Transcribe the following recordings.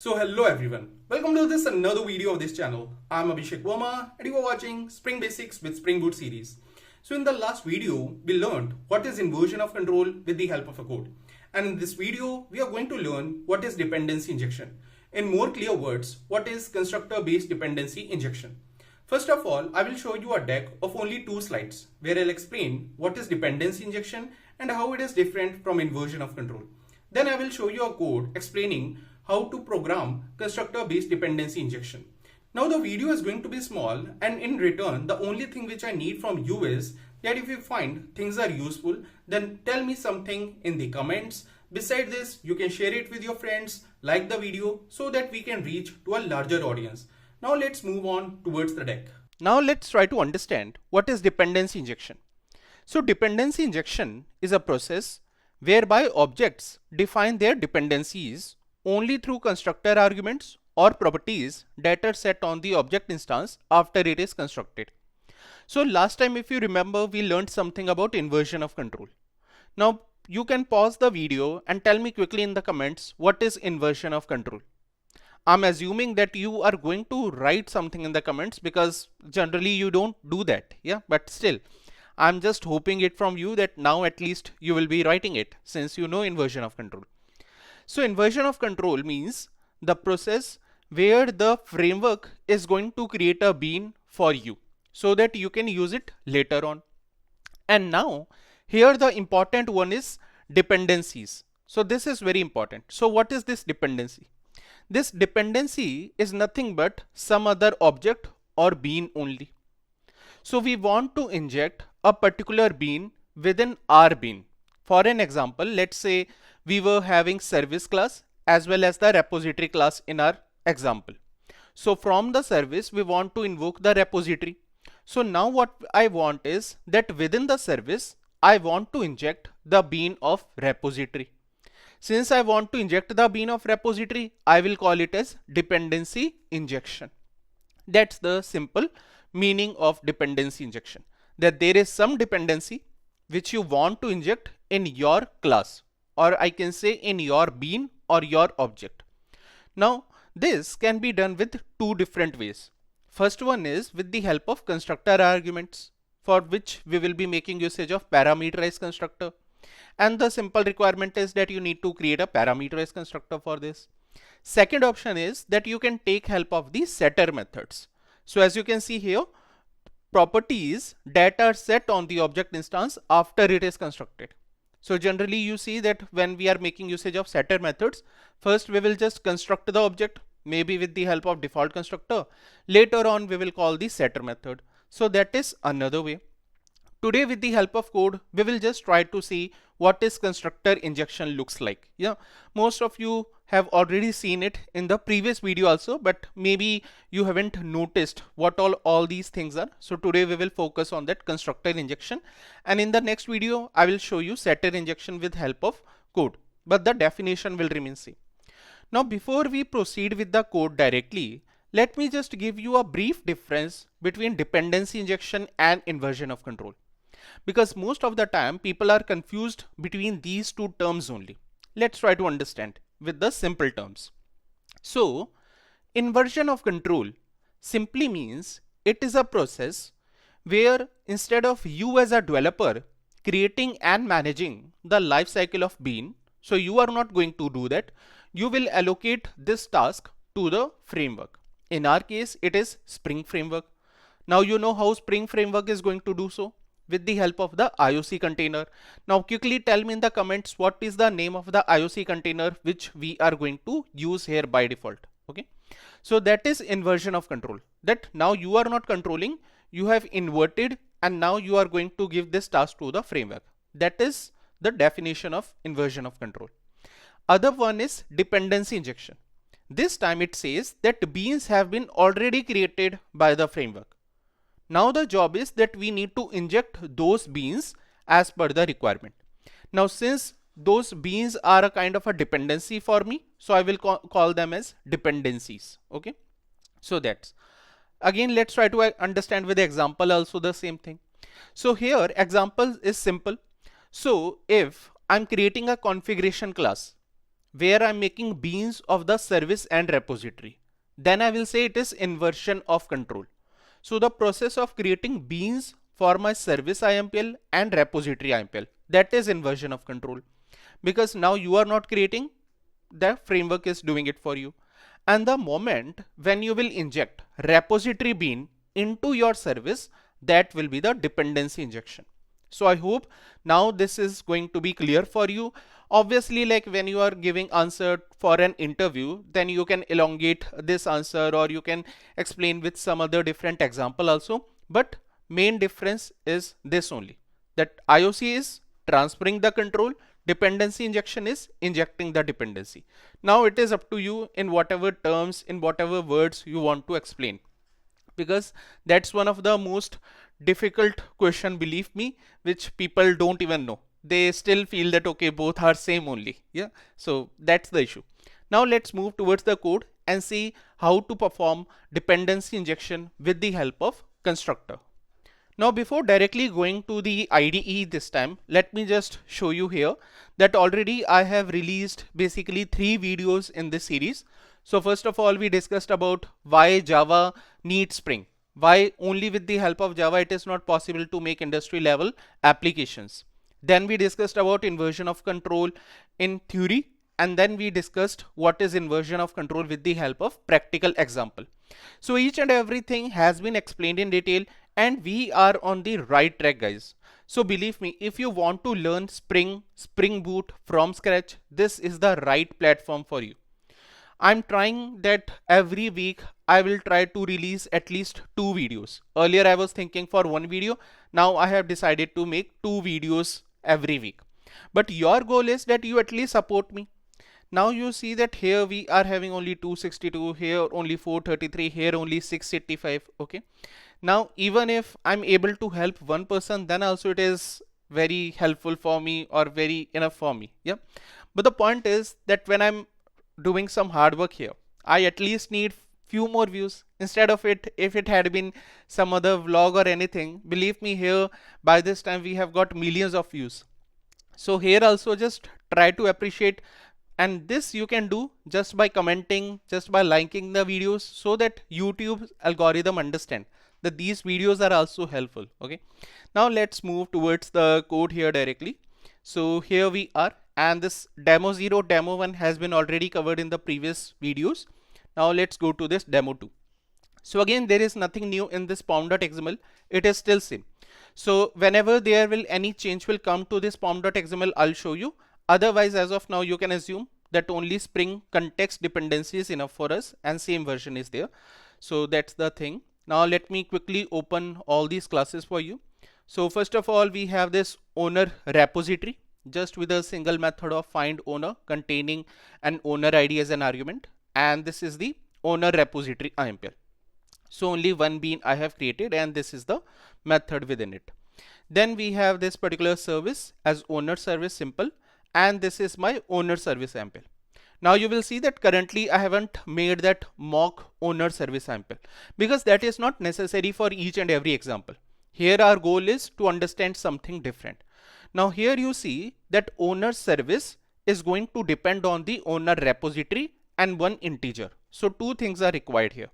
So hello everyone, welcome to this another video of this channel. I'm Abhishek Verma and you are watching Spring Basics with Spring Boot series. So in the last video, we learned what is inversion of control with the help of a code. And in this video, we are going to learn what is dependency injection. In more clear words, what is constructor-based dependency injection. First of all, I will show you a deck of only 2 slides where I'll explain what is dependency injection and how it is different from inversion of control. Then I will show you a code explaining how to program constructor-based dependency injection. Now the video is going to be small, and in return the only thing which I need from you is that if you find things are useful, then tell me something in the comments. Beside this, you can share it with your friends, like the video so that we can reach to a larger audience. Now let's move on towards the deck. Now let's try to understand what is dependency injection. So dependency injection is a process whereby objects define their dependencies only through constructor arguments or properties that are set on the object instance after it is constructed. So last time, if you remember, we learned something about inversion of control. Now you can pause the video and tell me quickly in the comments what is inversion of control. I'm assuming that you are going to write something in the comments because generally you don't do that, yeah, but still I'm just hoping it from you that now at least you will be writing it since you know inversion of control. So inversion of control means the process where the framework is going to create a bean for you so that you can use it later on. And now here the important one is dependencies. So this is very important. So what is this dependency? This dependency is nothing but some other object or bean only. So we want to inject a particular bean within our bean. For an example, let's say we were having service class as well as the repository class in our example. So from the service, we want to invoke the repository. So now what I want is that within the service, I want to inject the bean of repository. Since I want to inject the bean of repository, I will call it as dependency injection. That's the simple meaning of dependency injection, that there is some dependency which you want to inject in your class, or I can say in your bean or your object. Now this can be done with 2 different ways. First one is with the help of constructor arguments, for which we will be making usage of parameterized constructor. And the simple requirement is that you need to create a parameterized constructor for this. Second option is that you can take help of the setter methods. So as you can see here, properties that are set on the object instance after it is constructed. So generally you see that when we are making usage of setter methods, first we will just construct the object, maybe with the help of default constructor. Later on we will call the setter method. So that is another way. Today with the help of code, we will just try to see what is constructor injection looks like. Yeah, most of you have already seen it in the previous video also, but maybe you haven't noticed what all these things are. So today we will focus on that constructor injection, and in the next video I will show you setter injection with help of code, but the definition will remain same. Now before we proceed with the code directly, let me just give you a brief difference between dependency injection and inversion of control, because most of the time people are confused between these 2 terms only. Let's try to understand with the simple terms. So inversion of control simply means it is a process where instead of you as a developer creating and managing the life cycle of bean, so you are not going to do that, you will allocate this task to the framework. In our case, it is Spring Framework. Now you know how Spring Framework is going to do so, with the help of the IOC container. Now quickly tell me in the comments what is the name of the IOC container which we are going to use here by default. Okay, so that is inversion of control, that now you are not controlling, you have inverted, and now you are going to give this task to the framework. That is the definition of inversion of control. Other one is dependency injection. This time it says that beans have been already created by the framework. Now the job is that we need to inject those beans as per the requirement. Now since those beans are a kind of a dependency for me, so I will call them as dependencies. Okay, so that's, again let's try to understand with the example also the same thing. So here example is simple. So if I'm creating a configuration class where I'm making beans of the service and repository, then I will say it is inversion of control. So the process of creating beans for my service IMPL and repository IMPL, that is inversion of control, because now you are not creating, the framework is doing it for you. And the moment when you will inject repository bean into your service, that will be the dependency injection. So I hope now this is going to be clear for you. Obviously, like when you are giving answer for an interview, then you can elongate this answer or you can explain with some other different example also. But main difference is this only, that IOC is transferring the control, dependency injection is injecting the dependency. Now it is up to you in whatever terms, in whatever words you want to explain, because that's one of the most difficult question, believe me, which people don't even know. They still feel that okay, both are same only. Yeah, so that's the issue. Now let's move towards the code and see how to perform dependency injection with the help of constructor. Now before directly going to the IDE this time, let me just show you here that already I have released basically 3 videos in this series. So first of all, we discussed about why Java needs Spring, why only with the help of Java it is not possible to make industry level applications. Then we discussed about inversion of control in theory, and then we discussed what is inversion of control with the help of practical example. So each and everything has been explained in detail, and we are on the right track, guys. So believe me, if you want to learn Spring Boot from scratch, this is the right platform for you. I'm trying that every week I will try to release at least 2 videos. Earlier I was thinking for 1 video. Now I have decided to make 2 videos every week. But your goal is that you at least support me. Now you see that here we are having only 262, here only 433, here only 685. Okay. Now even if I'm able to help one person, then also it is very helpful for me or very enough for me. Yeah. But the point is that when I'm doing some hard work here, I at least need few more views. Instead of it, if it had been some other vlog or anything, believe me, here by this time we have got millions of views. So here also just try to appreciate, and this you can do just by commenting, just by liking the videos, so that YouTube algorithm understand that these videos are also helpful. Okay, now let's move towards the code here directly. So here we are, and this demo 0, demo 1 has been already covered in the previous videos. Now let's go to this demo 2. So again, there is nothing new in this pom.xml, it is still same. So whenever there will any change will come to this pom.xml, I'll show you. Otherwise, as of now, you can assume that only Spring context dependency is enough for us and same version is there. So that's the thing. Now let me quickly open all these classes for you. So first of all, we have this owner repository just with a single method of find owner containing an owner ID as an argument. And this is the owner repository IMPL. So only one bean I have created, and this is the method within it. Then we have this particular service as owner service simple, and this is my owner service IMPL. Now you will see that currently I haven't made that mock owner service IMPL because that is not necessary for each and every example. Here our goal is to understand something different. Now here you see that owner service is going to depend on the owner repository and one integer. So 2 things are required here,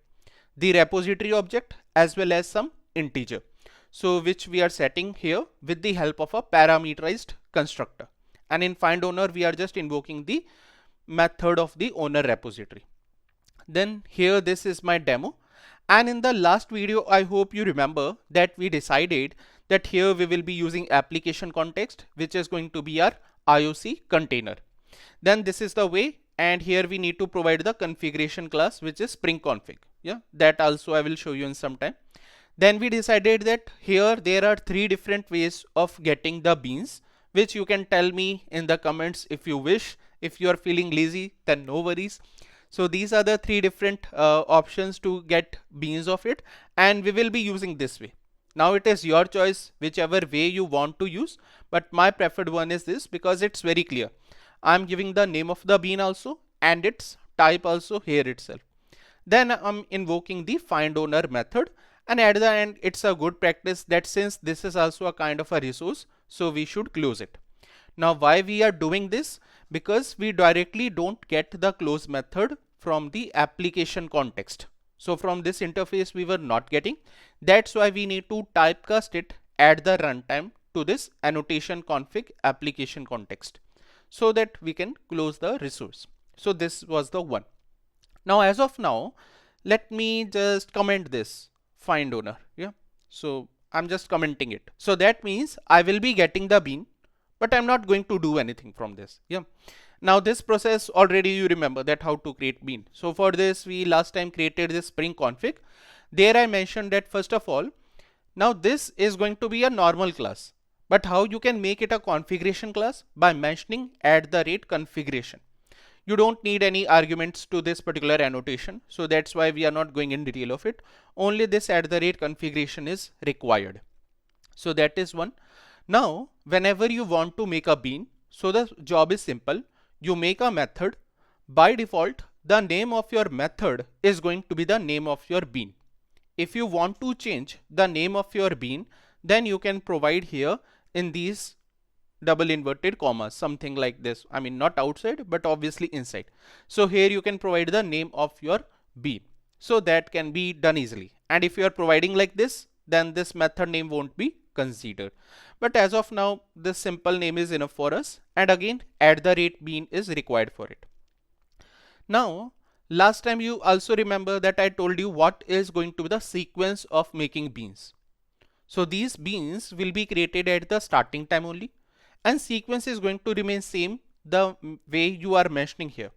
the repository object as well as some integer. So which we are setting here with the help of a parameterized constructor. And in find owner, we are just invoking the method of the owner repository. Then here this is my demo. And in the last video, I hope you remember that we decided that here we will be using application context, which is going to be our IOC container. Then this is the way, and here we need to provide the configuration class, which is Spring config. Yeah, that also I will show you in some time. Then we decided that here there are 3 different ways of getting the beans, which you can tell me in the comments if you wish. If you are feeling lazy, then no worries. So these are the 3 different options to get beans of it, and we will be using this way. Now it is your choice whichever way you want to use, but my preferred one is this because it's very clear. I'm giving the name of the bean also and its type also here itself. Then I'm invoking the find owner method, and at the end it's a good practice that since this is also a kind of a resource, so we should close it. Now why we are doing this? because we directly don't get the close method from the application context. So from this interface we were not getting. That's why we need to typecast it at the runtime to this annotation config application context so that we can close the resource. So this was the one. Now as of now, let me just comment this find owner. Yeah. So I'm just commenting it. So that means I will be getting the bean, but I'm not going to do anything from this. Yeah. Now this process already you remember that how to create bean. So for this we last time created this Spring config. There I mentioned that first of all, now this is going to be a normal class, but how you can make it a configuration class? By mentioning @configuration. You don't need any arguments to this particular annotation. So that's why we are not going in detail of it. Only this @configuration is required. So that is one. Now, whenever you want to make a bean, so the job is simple. You make a method. By default, the name of your method is going to be the name of your bean. If you want to change the name of your bean, then you can provide here in these double inverted commas, something like this. I mean, not outside, but obviously inside. So here you can provide the name of your bean. So that can be done easily. And if you are providing like this, then this method name won't be considered. But as of now, this simple name is enough for us. And again, @bean is required for it. Now, last time you also remember that I told you what is going to be the sequence of making beans. So these beans will be created at the starting time only, and sequence is going to remain same the way you are mentioning here.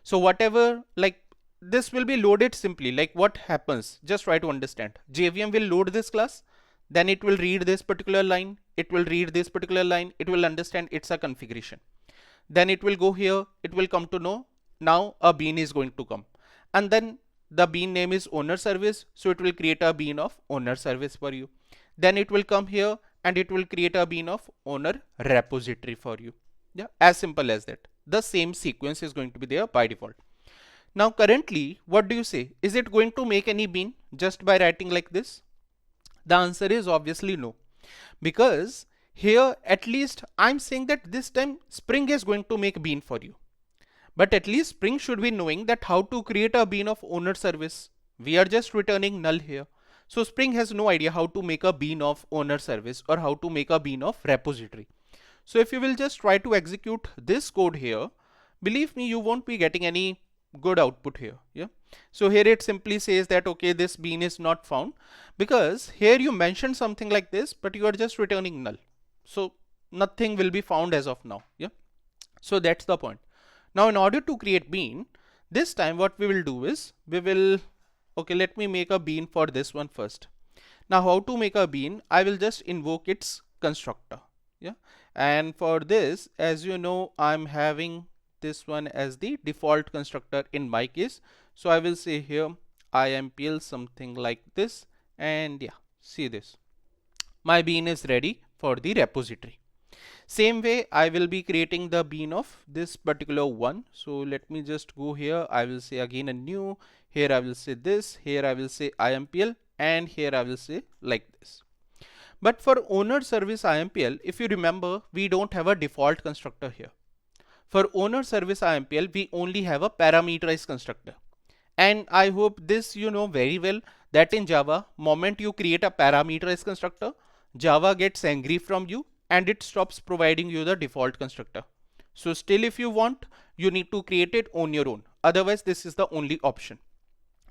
So whatever, like this will be loaded simply. Like what happens, just try to understand. JVM will load this class, then it will read this particular line, it will read this particular line, it will understand it's a configuration. Then it will go here, it will come to know now a bean is going to come, and then the bean name is owner service, so it will create a bean of owner service for you. Then it will come here and it will create a bean of owner repository for you. Yeah, as simple as that. The same sequence is going to be there by default. Now currently, what do you say? Is it going to make any bean just by writing like this? The answer is obviously no, because here at least I'm saying that this time Spring is going to make bean for you. But at least Spring should be knowing that how to create a bean of owner service. We are just returning null here. So Spring has no idea how to make a bean of owner service or how to make a bean of repository. So if you will just try to execute this code here, believe me, you won't be getting any good output here. Yeah. So here it simply says that, okay, this bean is not found, because here you mentioned something like this, but you are just returning null. So nothing will be found as of now. Yeah. So that's the point. Now in order to create bean, this time what we will do is we will, okay, let me make a bean for this one first. Now how to make a bean? I will just invoke its constructor. Yeah. And for this, as you know, I'm having this one as the default constructor in my case. So I will say here IMPL something like this, and yeah, see this. My bean is ready for the repository. Same way I will be creating the bean of this particular one. So let me just go here. I will say again a new. Here I will say this. Here I will say IMPL, and here I will say like this. But for owner service IMPL, if you remember, we don't have a default constructor here. For owner service IMPL, we only have a parameterized constructor. And I hope this you know very well that in Java, moment you create a parameterized constructor, Java gets angry from you and it stops providing you the default constructor. So still if you want, you need to create it on your own. Otherwise, this is the only option.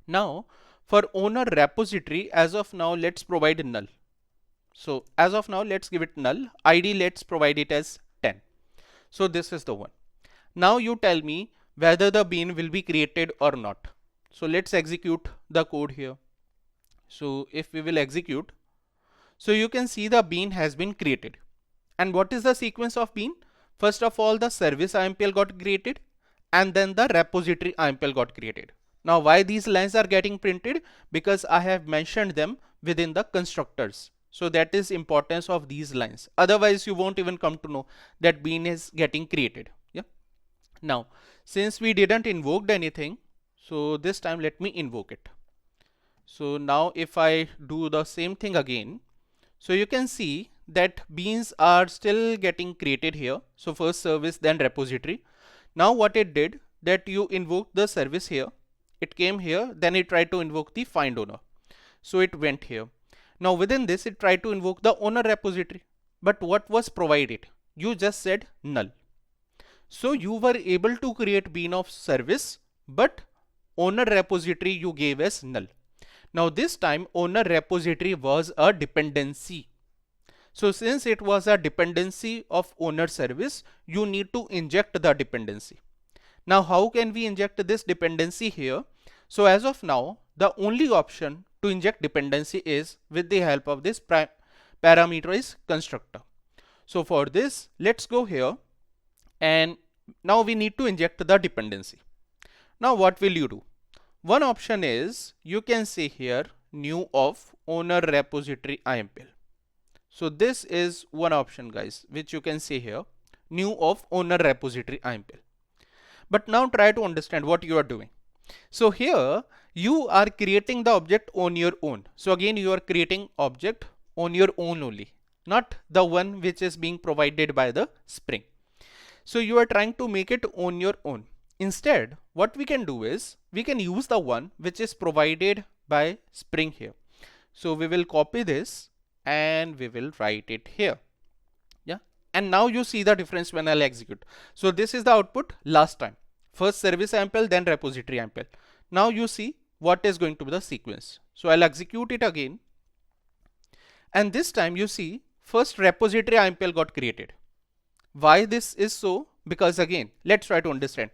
Now for owner repository, as of now, let's provide null. So as of now, let's give it null. ID, let's provide it as 10. So this is the one. Now you tell me whether the bean will be created or not. So let's execute the code here. So if we will execute, so you can see the bean has been created. And what is the sequence of bean? First of all, the service IMPL got created, and then the repository IMPL got created. Now why these lines are getting printed? Because I have mentioned them within the constructors. So that is importance of these lines. Otherwise you won't even come to know that bean is getting created. Yeah. Now since we didn't invoke anything, so this time let me invoke it. So now if I do the same thing again, so you can see that beans are still getting created here. So first service, then repository. Now what it did, that you invoked the service here, it came here, then it tried to invoke the find owner. So it went here. Now within this it tried to invoke the owner repository. But what was provided? You just said null. So you were able to create bean of service, but owner repository you gave as null. Now this time owner repository was a dependency. So since it was a dependency of owner service, you need to inject the dependency. Now how can we inject this dependency here? So as of now, the only option to inject dependency is with the help of this parameterized constructor. So for this, let's go here, and now we need to inject the dependency. Now what will you do? One option is you can say here new of owner repository IMPL. So this is one option, guys, which you can see here, new of owner repository IMPL. But now try to understand what you are doing. So here you are creating the object on your own. So again you are creating object on your own only, not the one which is being provided by the Spring. So you are trying to make it on your own. Instead, what we can do is we can use the one which is provided by Spring here. So we will copy this and we will write it here. Yeah. And now you see the difference when I'll execute. So this is the output last time. First service IMPL, then repository IMPL. Now you see what is going to be the sequence. So I'll execute it again. And this time you see first repository IMPL got created. Why this is so? Because again, let's try to understand.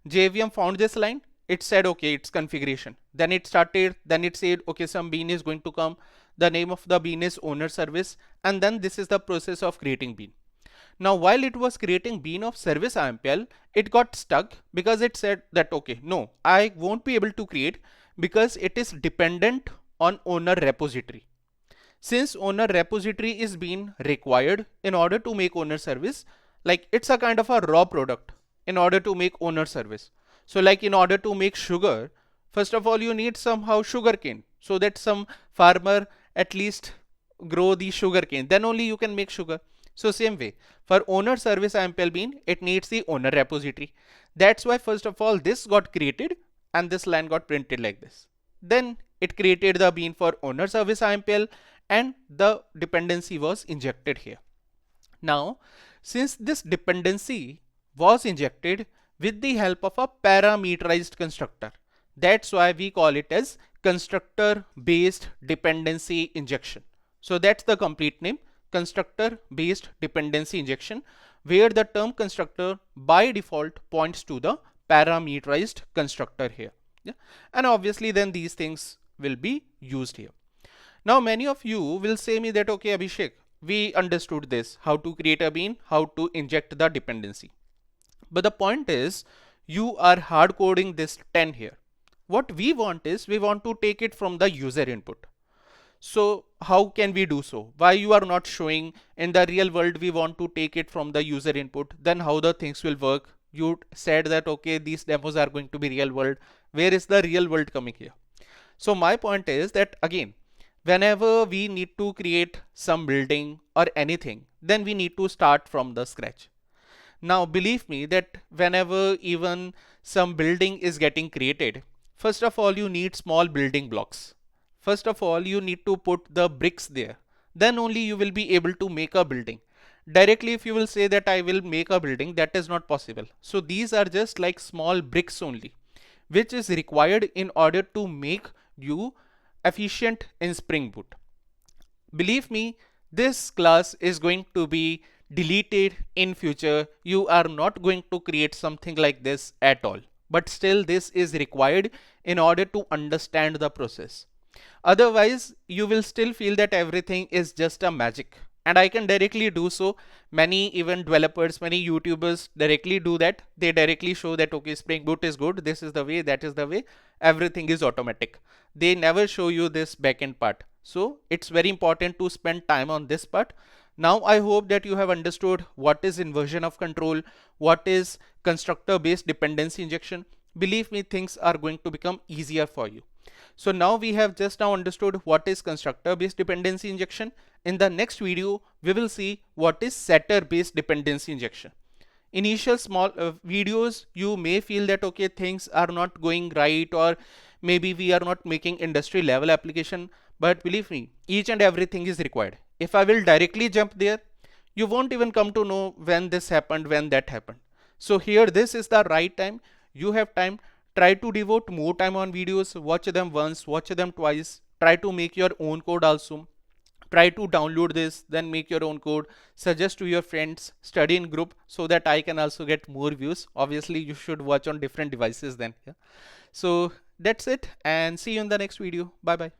JVM found this line. It said, okay, it's configuration. Then it started, then it said, okay, some bean is going to come. The name of the bean is owner service. And then this is the process of creating bean. Now, while it was creating bean of service IMPL, it got stuck because it said that, okay, no, I won't be able to create because it is dependent on owner repository. Since owner repository is being required in order to make owner service, like it's a kind of a raw product in order to make owner service. So like in order to make sugar, first of all, you need somehow sugarcane so that some farmer at least grow the sugarcane. Then only you can make sugar. So same way for owner service IMPL bean, it needs the owner repository. That's why first of all, this got created and this line got printed like this. Then it created the bean for owner service IMPL and the dependency was injected here. Now, since this dependency was injected with the help of a parameterized constructor, that's why we call it as constructor-based dependency injection. So that's the complete name, constructor-based dependency injection, where the term constructor by default points to the parameterized constructor here. Yeah? And obviously then these things will be used here. Now many of you will say me that, okay, Abhishek, we understood this, how to create a bean, how to inject the dependency. But the point is, you are hard coding this 10 here. What we want is, we want to take it from the user input. So how can we do so? Why you are not showing in the real world, we want to take it from the user input, then how the things will work? You said that, okay, these demos are going to be real world. Where is the real world coming here? So my point is that again, whenever we need to create some building or anything, then we need to start from the scratch. Now believe me that whenever even some building is getting created, first of all you need small building blocks. First of all you need to put the bricks there. Then only you will be able to make a building. Directly if you will say that I will make a building, that is not possible. So these are just like small bricks only, which is required in order to make you efficient in Spring Boot. Believe me, this class is going to be deleted in future. You are not going to create something like this at all. But still this is required in order to understand the process. Otherwise, you will still feel that everything is just a magic. And I can directly do so. Many even developers, many YouTubers directly do that. They directly show that, okay, Spring Boot is good. This is the way, that is the way. Everything is automatic. They never show you this backend part. So it's very important to spend time on this part. Now I hope that you have understood what is inversion of control, what is constructor-based dependency injection. Believe me, things are going to become easier for you. So now we have just now understood what is constructor-based dependency injection. In the next video, we will see what is setter-based dependency injection. initial small videos, you may feel that okay, things are not going right, or maybe we are not making industry level application. But believe me, each and everything is required. If I will directly jump there, you won't even come to know when this happened, when that happened. So here, this is the right time. You have time. Try to devote more time on videos. Watch them once, watch them twice. Try to make your own code also. Try to download this, then make your own code. Suggest to your friends, study in group, so that I can also get more views. Obviously, you should watch on different devices then. Yeah. So that's it, and see you in the next video. Bye bye.